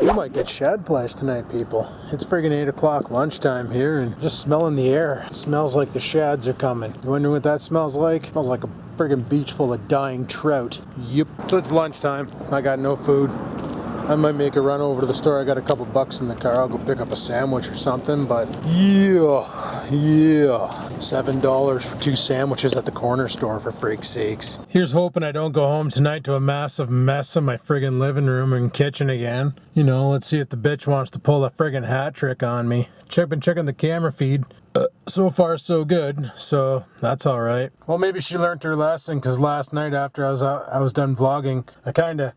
We might get shad flesh tonight, people. It's friggin' 8 o'clock lunchtime here, and just smelling the air. It smells like the shads are coming. You wondering what that smells like? It smells like a friggin' beach full of dying trout. Yep. So it's lunchtime. I got no food. I might make a run over to the store. I got a couple bucks in the car. I'll go pick up a sandwich or something, but yeah. $7 for 2 sandwiches at the corner store, for freak's sakes. Here's hoping I don't go home tonight to a massive mess in my friggin' living room and kitchen again. You know, let's see if the bitch wants to pull a friggin' hat trick on me. Been checking the camera feed. So far so good, so that's alright. Well, maybe she learned her lesson, because last night after I was done vlogging,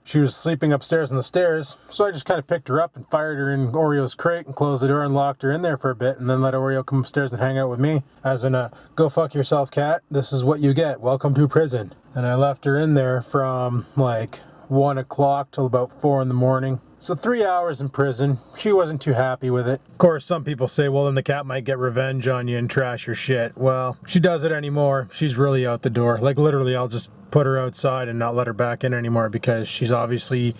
she was sleeping upstairs on the stairs, so I just kind of picked her up and fired her in Oreo's crate and closed the door and locked her in there for a bit, and then let Oreo come upstairs and hang out with me. As in a, go fuck yourself, cat, this is what you get, welcome to prison. And I left her in there from like 1 o'clock till about 4 in the morning. So 3 hours in prison. She wasn't too happy with it. Of course, some people say, well, then the cat might get revenge on you and trash your shit. Well, she does it anymore. She's really out the door. Like, literally, I'll just put her outside and not let her back in anymore, because she obviously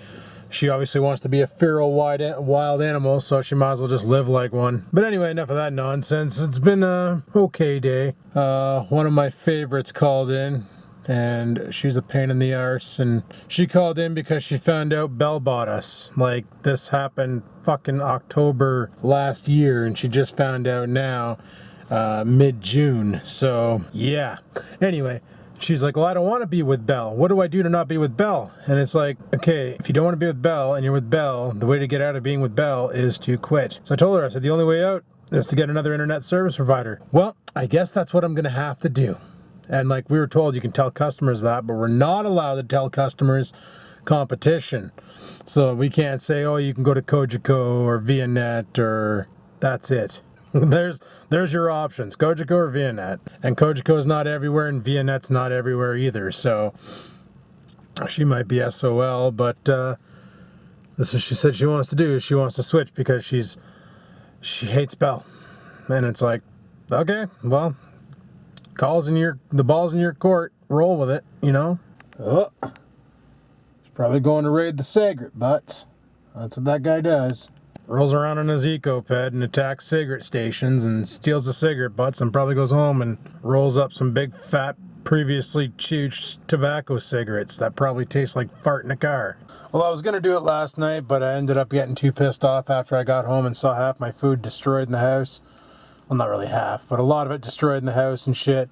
wants to be a feral wild animal, so she might as well just live like one. But anyway, enough of that nonsense. It's been a okay day. One of my favorites called in, and she's a pain in the arse, and she called in because she found out Belle bought us. Like, this happened fucking October last year, and she just found out now, mid-June, so yeah. Anyway, she's like, well, I don't want to be with Belle. What do I do to not be with Belle? And it's like, okay, if you don't want to be with Belle and you're with Belle, the way to get out of being with Belle is to quit. So I told her, I said, the only way out is to get another internet service provider. Well, I guess that's what I'm going to have to do. And like we were told, you can tell customers that, but we're not allowed to tell customers competition. So we can't say, oh, you can go to Cogeco or Vianet, or that's it. There's your options, Cogeco or Vianet. And Cogeco's not everywhere, and Vianet's not everywhere either. So she might be SOL, but this is what she said she wants to do. She wants to switch because she hates Belle. And it's like, okay, well, the ball's in your court, roll with it, you know? Oh, he's probably going to raid the cigarette butts. That's what that guy does. Rolls around on his eco-ped and attacks cigarette stations and steals the cigarette butts, and probably goes home and rolls up some big fat previously chewed tobacco cigarettes that probably taste like fart in a car. Well, I was going to do it last night, but I ended up getting too pissed off after I got home and saw half my food destroyed in the house. Well, not really half, but a lot of it destroyed in the house and shit.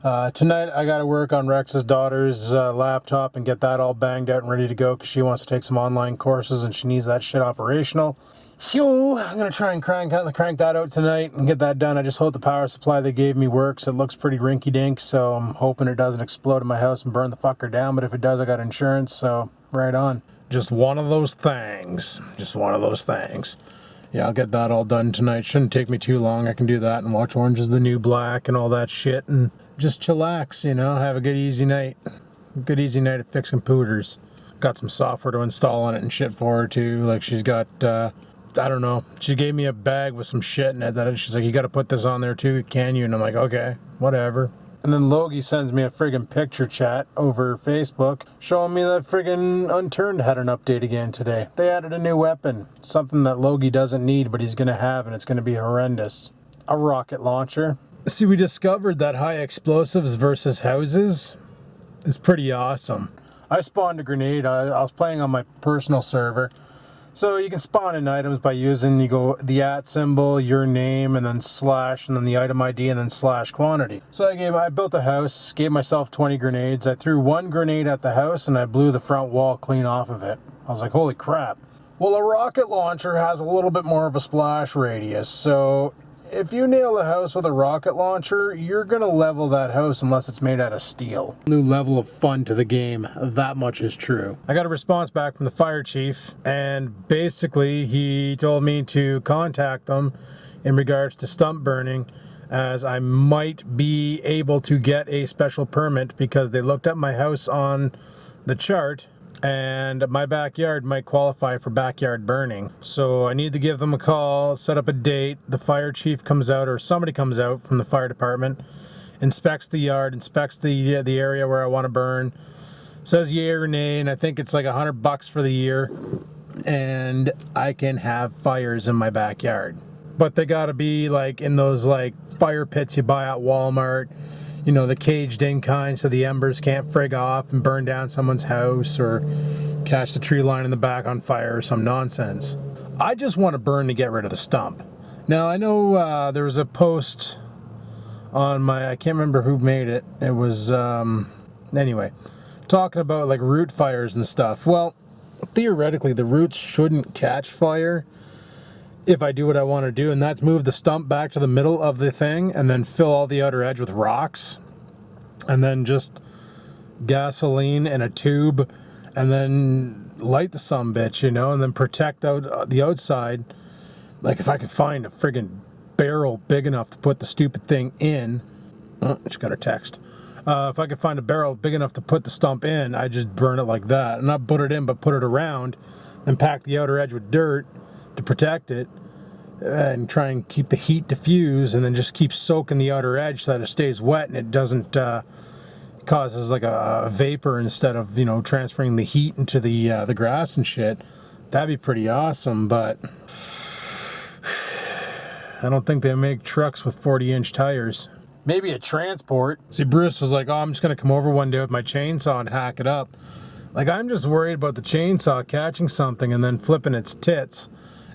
Tonight I gotta work on Rex's daughter's laptop and get that all banged out and ready to go, because she wants to take some online courses and she needs that shit operational. So I'm gonna try and crank that out tonight and get that done. I just hope the power supply they gave me works. It looks pretty rinky-dink, so I'm hoping it doesn't explode in my house and burn the fucker down, but if it does, I got insurance, so right on. Just one of those things. Yeah, I'll get that all done tonight. Shouldn't take me too long. I can do that and watch Orange is the New Black and all that shit and just chillax, you know, have a good easy night. Good easy night of fixing pooters. Got some software to install on it and shit for her too. Like, she's got, I don't know. She gave me a bag with some shit in it that she's like, you got to put this on there too, can you? And I'm like, okay, whatever. And then Logie sends me a friggin' picture chat over Facebook showing me that friggin' Unturned had an update again today. They added a new weapon, something that Logie doesn't need but he's gonna have, and it's gonna be horrendous. A rocket launcher. See, we discovered that high explosives versus houses is pretty awesome. I spawned a grenade. I was playing on my personal server. So you can spawn in items by using, you go the @ symbol, your name, and then slash, and then the item ID, and then slash quantity. So I built a house, gave myself 20 grenades. I threw 1 grenade at the house, and I blew the front wall clean off of it. I was like, holy crap. Well, a rocket launcher has a little bit more of a splash radius, so if you nail a house with a rocket launcher, you're gonna level that house unless it's made out of steel. New level of fun to the game, that much is true. I got a response back from the fire chief, and basically he told me to contact them in regards to stump burning, as I might be able to get a special permit because they looked at my house on the chart and my backyard might qualify for backyard burning. So I need to give them a call, set up a date. The fire chief comes out, or somebody comes out from the fire department, inspects the yard, inspects the area where I want to burn, says yay or nay, and I think it's like $100 for the year. and I can have fires in my backyard. But they gotta be like in those like fire pits you buy at Walmart, you know, the caged in kind, so the embers can't frig off and burn down someone's house or catch the tree line in the back on fire or some nonsense. I just want to burn to get rid of the stump. Now I know there was a post on my, I can't remember who made it. It was, anyway, talking about like root fires and stuff. Well, theoretically the roots shouldn't catch fire if I do what I want to do, and that's move the stump back to the middle of the thing and then fill all the outer edge with rocks and then just gasoline in a tube and then light the sumbitch, you know, and then protect out the outside. Like if I could find a friggin' barrel big enough to put the stupid thing in. Oh, just got a text. If I could find a barrel big enough to put the stump in, I just burn it like that. And not put it in, but put it around and pack the outer edge with dirt to protect it and try and keep the heat diffused, and then just keep soaking the outer edge so that it stays wet and it doesn't causes like a vapor instead of, you know, transferring the heat into the grass and shit. That'd be pretty awesome, but I don't think they make trucks with 40-inch tires. Maybe a transport. See, Bruce was like, oh, I'm just going to come over one day with my chainsaw and hack it up. Like, I'm just worried about the chainsaw catching something and then flipping its tits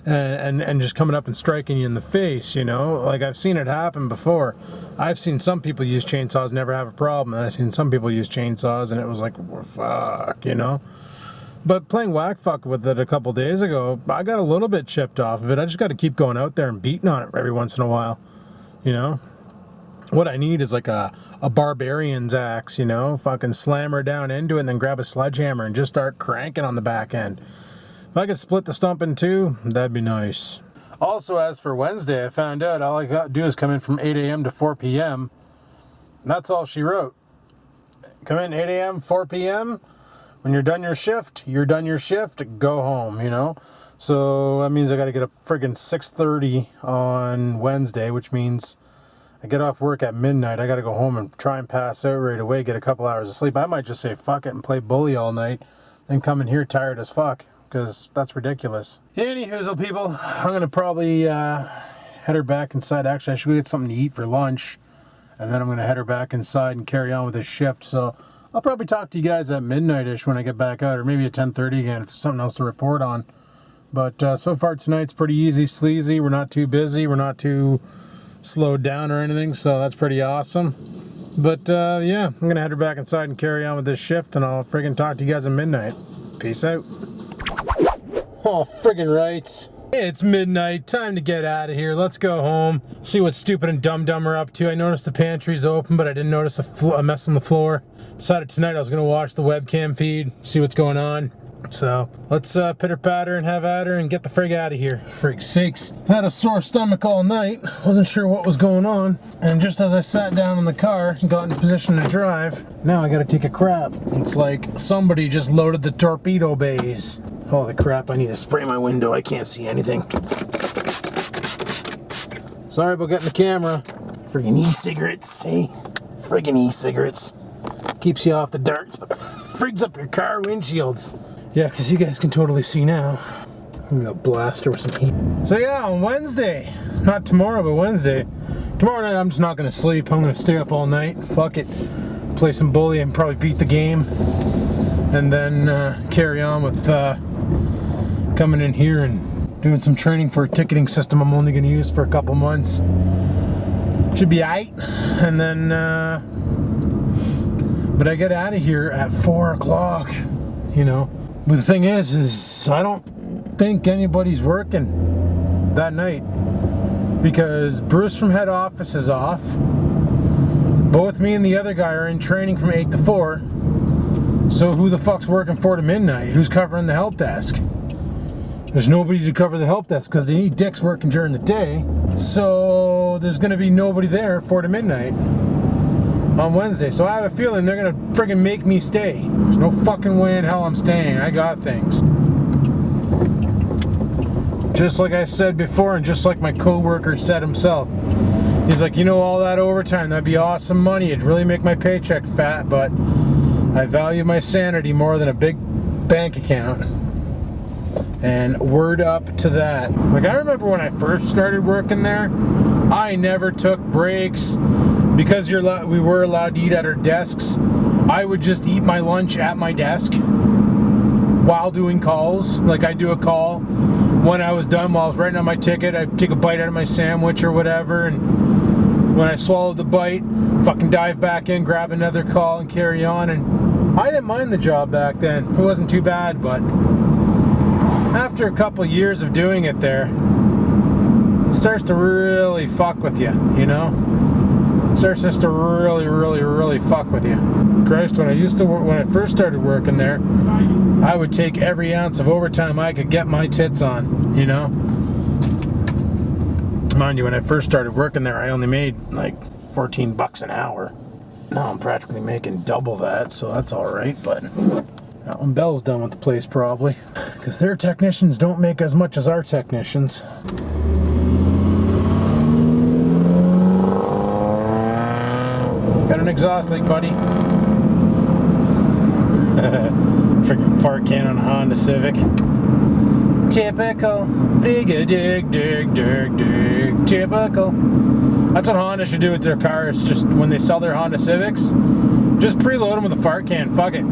and just coming up and striking you in the face, you know? Like, I've seen it happen before. I've seen some people use chainsaws, never have a problem. And I've seen some people use chainsaws and it was like, well, fuck, you know? But playing whack fuck with it a couple days ago, I got a little bit chipped off of it. I just got to keep going out there and beating on it every once in a while, you know? What I need is like a barbarian's axe, you know? Fucking slam her down into it and then grab a sledgehammer and just start cranking on the back end. If I could split the stump in two, that'd be nice. Also, as for Wednesday, I found out all I got to do is come in from 8 a.m. to 4 p.m. And that's all she wrote. Come in 8 a.m., 4 p.m., when you're done your shift, go home, you know? So that means I got to get up friggin' 6:30 on Wednesday, which means I get off work at midnight. I got to go home and try and pass out right away, get a couple hours of sleep. I might just say fuck it and play bully all night, then come in here tired as fuck, because that's ridiculous. Any hoozle, people, I'm going to probably head her back inside. Actually, I should go get something to eat for lunch, and then I'm going to head her back inside and carry on with this shift. So I'll probably talk to you guys at midnight-ish when I get back out, or maybe at 10:30 again if there's something else to report on. But so far tonight's pretty easy, sleazy. We're not too busy. We're not too slowed down or anything, so that's pretty awesome. But yeah, I'm gonna head her back inside and carry on with this shift, and I'll friggin' talk to you guys at midnight. Peace out. Oh, friggin' right. It's midnight, time to get out of here. Let's go home, see what Stupid and Dum Dum are up to. I noticed the pantry's open, but I didn't notice a mess on the floor. Decided tonight I was gonna watch the webcam feed, see what's going on. So let's pitter patter and have at her and get the frig out of here. Frig's sakes. Had a sore stomach all night. Wasn't sure what was going on. And just as I sat down in the car and got in position to drive, now I gotta take a crap. It's like somebody just loaded the torpedo bays. Holy crap, I need to spray my window. I can't see anything. Sorry about getting the camera. Friggin' e-cigarettes, see? Friggin' e-cigarettes. Keeps you off the darts, but it frigs up your car windshields. Yeah, because you guys can totally see now. I'm gonna blast her with some heat. So yeah, on Wednesday, not tomorrow, but Wednesday. Tomorrow night I'm just not gonna sleep. I'm gonna stay up all night. Fuck it. Play some bully and probably beat the game. And then carry on with coming in here and doing some training for a ticketing system I'm only gonna use for a couple months. Should be aight. And then, but I get out of here at 4 o'clock, you know. But the thing is I don't think anybody's working that night because Bruce from head office is off. Both me and the other guy are in training from 8 to 4. So who the fuck's working 4 to midnight? Who's covering the help desk? There's nobody to cover the help desk because they need dicks working during the day. So there's gonna be nobody there 4 to midnight on Wednesday. So I have a feeling they're gonna friggin' make me stay. There's no fucking way in hell I'm staying. I got things. Just like I said before, and just like my coworker said himself. He's like, you know, all that overtime, that'd be awesome money. It'd really make my paycheck fat, but I value my sanity more than a big bank account. And word up to that. Like, I remember when I first started working there, I never took breaks because we were allowed to eat at our desks. I would just eat my lunch at my desk while doing calls. Like, I'd do a call. When I was done, while I was writing on my ticket, I'd take a bite out of my sandwich or whatever, and when I swallowed the bite, fucking dive back in, grab another call, and carry on. And I didn't mind the job back then. It wasn't too bad, but after a couple years of doing it there, it starts to really fuck with you, you know? It starts just to really fuck with you. Christ, when I first started working there, I would take every ounce of overtime I could get my tits on, you know? Mind you, when I first started working there, I only made like 14 bucks an hour. Now I'm practically making double that, so that's alright, but not when Bell's done with the place, probably. Because their technicians don't make as much as our technicians. Got an exhaust leak, buddy. Freaking fart can on a Honda Civic. Typical. Dig. Typical. That's what Honda should do with their cars. Just when they sell their Honda Civics, just preload them with a fart can. Fuck it.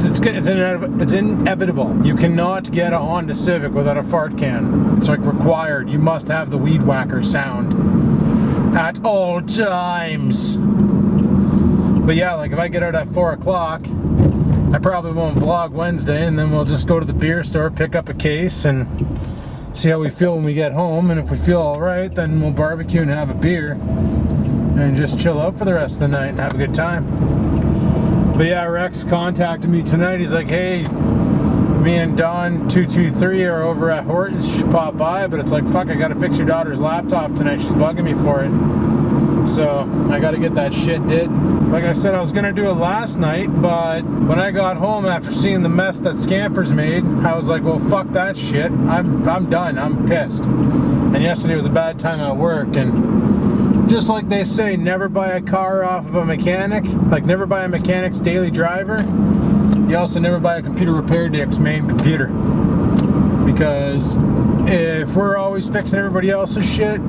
It's inevitable. You cannot get a Honda Civic without a fart can. It's like required. You must have the weed whacker sound at all times. But yeah, like if I get out at 4 o'clock, I probably won't vlog Wednesday, and then we'll just go to the beer store, pick up a case, and see how we feel when we get home. And if we feel alright, then we'll barbecue and have a beer and just chill out for the rest of the night and have a good time. But yeah, Rex contacted me tonight. He's like, hey, me and Dawn 223 are over at Horton's. You should pop by. But it's like, fuck, I gotta fix your daughter's laptop tonight. She's bugging me for it. So I gotta get that shit did. Like I said, I was gonna do it last night, but when I got home after seeing the mess that Scampers made, I was like, well, fuck that shit. I'm done. I'm pissed. And yesterday was a bad time at work, and just like they say, never buy a car off of a mechanic. Like, never buy a mechanic's daily driver. You also never buy a computer repair dick's main computer. Because if we're always fixing everybody else's shit,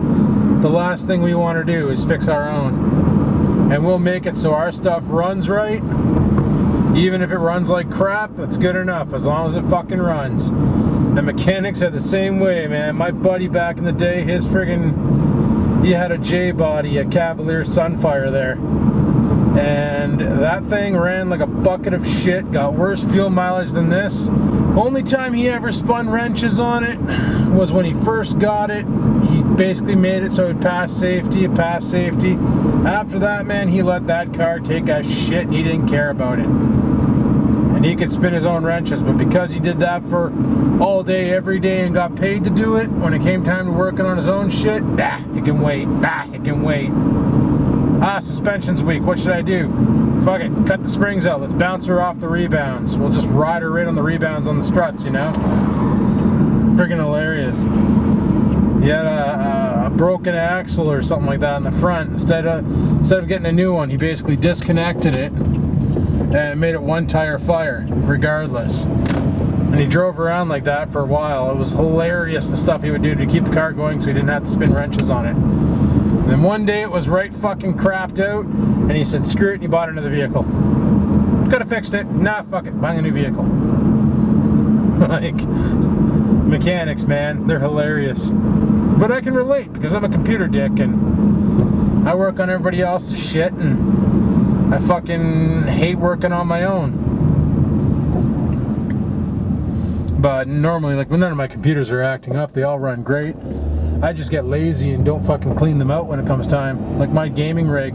the last thing we want to do is fix our own. And we'll make it so our stuff runs right. Even if it runs like crap, that's good enough, as long as it fucking runs. The mechanics are the same way, man. My buddy back in the day, he had a J-body, a Cavalier Sunfire there. And that thing ran like a bucket of shit, got worse fuel mileage than this. Only time he ever spun wrenches on it was when he first got it. He basically made it so it passed safety, After that, man, he let that car take a shit and he didn't care about it. And he could spin his own wrenches, but because he did that for all day, every day, and got paid to do it, when it came time to working on his own shit, it can wait, it can wait. Suspension's weak, what should I do? Fuck it, cut the springs out, let's bounce her off the rebounds. We'll just ride her right on the rebounds on the struts, you know? Friggin' hilarious. He had a broken axle or something like that in the front. Instead of getting a new one, he basically disconnected it and made it one tire fire, regardless. And he drove around like that for a while. It was hilarious, the stuff he would do to keep the car going so he didn't have to spin wrenches on it. And then one day it was right fucking crapped out, and he said screw it, and he bought another vehicle. Could have fixed it. Nah, fuck it, buying a new vehicle. Like, mechanics, man, they're hilarious. But I can relate, because I'm a computer dick, and I work on everybody else's shit, and I fucking hate working on my own. But normally, like, when none of my computers are acting up, they all run great. I just get lazy and don't fucking clean them out when it comes time. Like my gaming rig,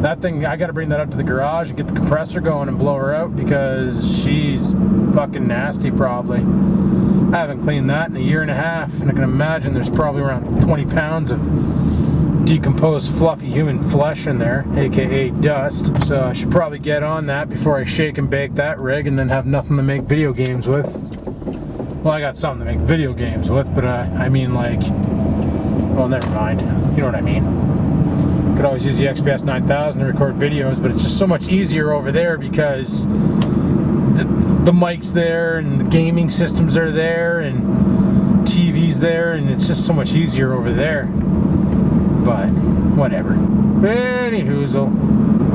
that thing, I gotta bring that up to the garage and get the compressor going and blow her out because she's fucking nasty probably. I haven't cleaned that in a year and a half, and I can imagine there's probably around 20 pounds of decomposed fluffy human flesh in there, aka dust. So I should probably get on that before I shake and bake that rig and then have nothing to make video games with. Well, I got something to make video games with, but I mean, like, well, never mind. You know what I mean. Could always use the XPS 9000 to record videos, but it's just so much easier over there because the the mic's there and the gaming systems are there and TV's there, and it's just so much easier over there. But whatever. Any hoozle.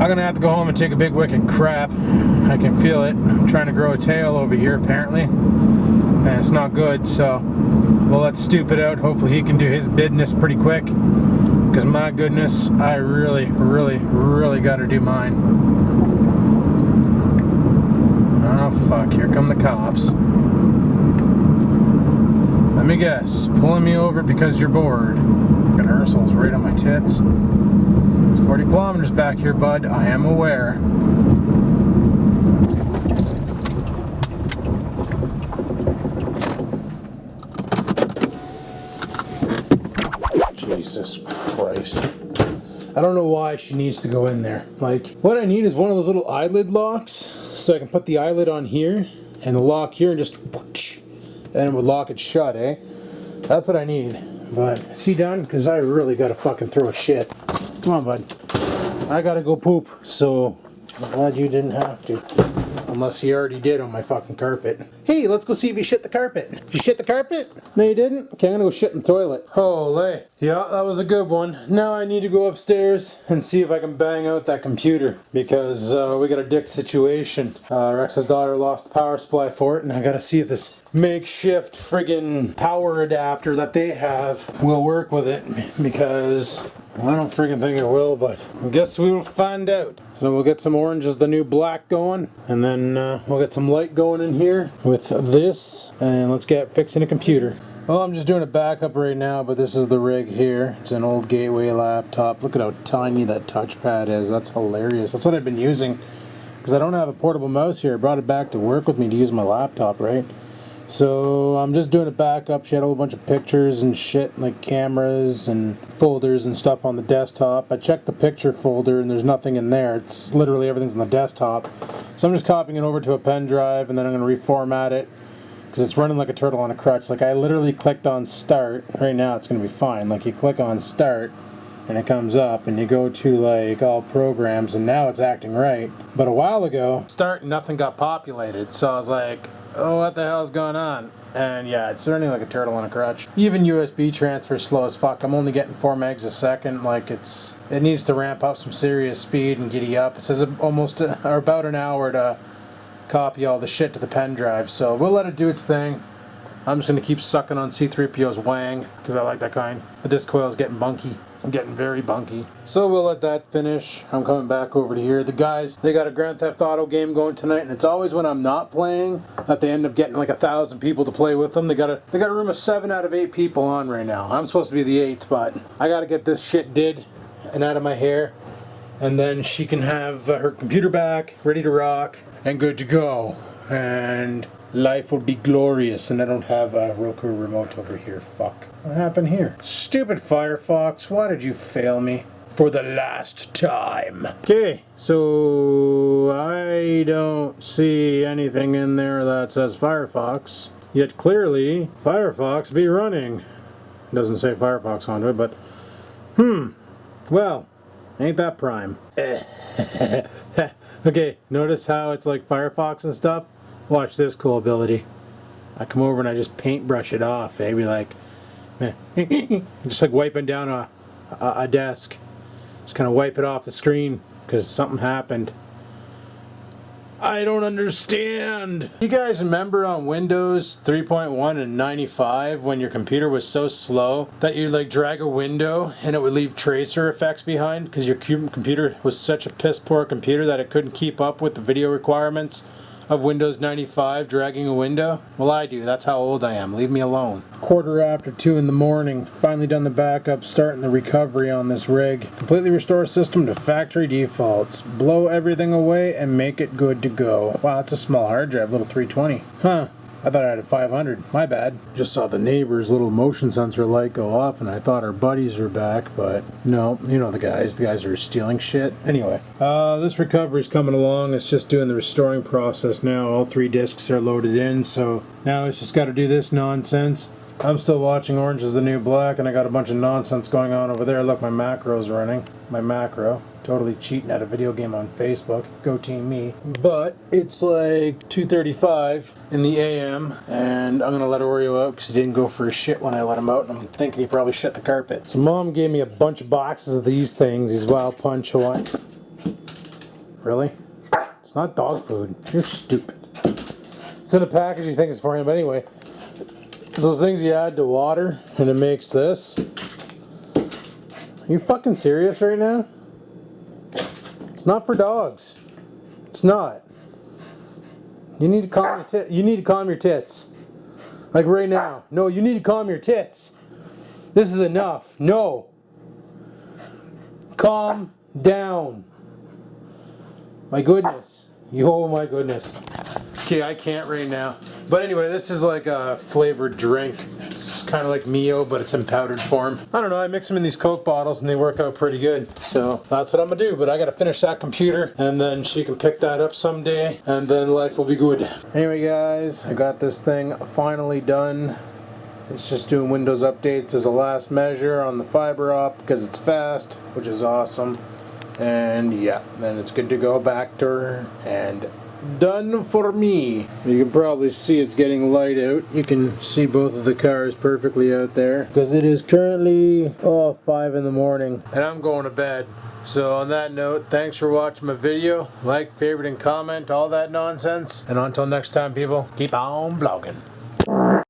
I'm gonna have to go home and take a big wicked crap. I can feel it. I'm trying to grow a tail over here apparently, and it's not good, so we'll let Stupid out. Hopefully he can do his business pretty quick, because my goodness, I really gotta do mine. Oh fuck, here come the cops. Let me guess, pulling me over because you're bored. Fucking arsehole's right on my tits. It's 40 kilometers back here, bud. I am aware. Jesus Christ. I don't know why she needs to go in there. Like, what I need is one of those little eyelid locks, so I can put the eyelid on here, and the lock here, and just, and it would lock it shut, eh? That's what I need. But, is he done? Because I really gotta fucking throw a shit. Come on, bud. I gotta go poop, so I'm glad you didn't have to. Unless you already did on my fucking carpet. Hey, let's go see if you shit the carpet. Did you shit the carpet? No, you didn't? Okay, I'm gonna go shit in the toilet. Holy. Yeah, that was a good one. Now I need to go upstairs and see if I can bang out that computer. Because we got a dick situation. Rex's daughter lost the power supply for it, and I gotta see if this makeshift friggin' power adapter that they have will work with it. Because I don't friggin' think it will, but I guess we'll find out. So we'll get some orange as the new black going, and then we'll get some light going in here with this, and let's get fixing a computer. Well, I'm just doing a backup right now, but this is the rig here. It's an old Gateway laptop. Look at how tiny that touchpad is. That's hilarious. That's what I've been using, because I don't have a portable mouse here. I brought it back to work with me to use my laptop, right? So I'm just doing a backup. She had a whole bunch of pictures and shit, like cameras and folders and stuff on the desktop. I checked the picture folder and there's nothing in there. It's literally everything's on the desktop. So I'm just copying it over to a pen drive, and then I'm going to reformat it because it's running like a turtle on a crutch. Like, I literally clicked on start. Right now it's going to be fine. Like, you click on start and it comes up, and you go to like all programs, and now it's acting right. But a while ago, start, nothing got populated. So I was like, oh, what the hell's going on? And yeah, it's running like a turtle on a crutch. Even USB transfer slow as fuck. I'm only getting 4 megs a second. Like, it needs to ramp up some serious speed and giddy up. It says almost or about an hour to copy all the shit to the pen drive. So we'll let it do its thing. I'm just going to keep sucking on C-3PO's wang, because I like that kind. But this coil is getting bunky. I'm getting very bunky. So we'll let that finish. I'm coming back over to here. The guys, they got a Grand Theft Auto game going tonight, and it's always when I'm not playing that they end up getting like 1,000 people to play with them. They got a room of 7 out of 8 people on right now. I'm supposed to be the 8th, but I gotta get this shit did and out of my hair, and then she can have her computer back, ready to rock, and good to go. And life will be glorious. And I don't have a Roku remote over here. Fuck. What happened here? Stupid Firefox, why did you fail me for the last time? Okay, so I don't see anything in there that says Firefox. Yet clearly, Firefox be running. It doesn't say Firefox onto it, but well, ain't that prime. Okay, notice how it's like Firefox and stuff? Watch this cool ability. I come over and I just paintbrush it off, eh? Be like, just like wiping down a desk. Just kind of wipe it off the screen because something happened. I don't understand. You guys remember on Windows 3.1 and 95 when your computer was so slow that you'd like drag a window and it would leave tracer effects behind because your computer was such a piss poor computer that it couldn't keep up with the video requirements of Windows 95 dragging a window? Well, I do. That's how old I am. Leave me alone. 2:15 in the morning. Finally done the backup, starting the recovery on this rig. Completely restore system to factory defaults. Blow everything away and make it good to go. Wow, that's a small hard drive, little 320. Huh. I thought I had a 500. My bad. Just saw the neighbor's little motion sensor light go off, and I thought our buddies were back, but no, you know the guys. The guys are stealing shit. Anyway, this recovery's coming along. It's just doing the restoring process now. All 3 discs are loaded in, so now it's just got to do this nonsense. I'm still watching Orange is the New Black, and I got a bunch of nonsense going on over there. Look, my macro's running. My macro. Totally cheating at a video game on Facebook. Go team me. But it's like 2:35 in the AM, and I'm gonna let Oreo out because he didn't go for a shit when I let him out, and I'm thinking he probably shit the carpet. So Mom gave me a bunch of boxes of these things, these Wild Punch Hawaiian. Really? It's not dog food. You're stupid. It's in a package you think it's for him, but anyway. It's those things you add to water, and it makes this. Are you fucking serious right now? It's not for dogs. It's not. You need to calm your tits. You need to calm your tits. Like right now. No, you need to calm your tits. This is enough. No. Calm down. My goodness. Oh my goodness. Okay, I can't right now. But anyway, this is like a flavored drink. It's kind of like Mio, but it's in powdered form. I don't know, I mix them in these Coke bottles and they work out pretty good. So that's what I'm gonna do, but I gotta finish that computer and then she can pick that up someday and then life will be good. Anyway guys, I got this thing finally done. It's just doing Windows updates as a last measure on the fiber op because it's fast, which is awesome. And yeah, then it's good to go back to her and done for me. You can probably see it's getting light out. You can see both of the cars perfectly out there because it is currently 5 in the morning and I'm going to bed. So on that note, thanks for watching my video. Like, favorite, and comment, all that nonsense. And until next time, people, keep on vlogging.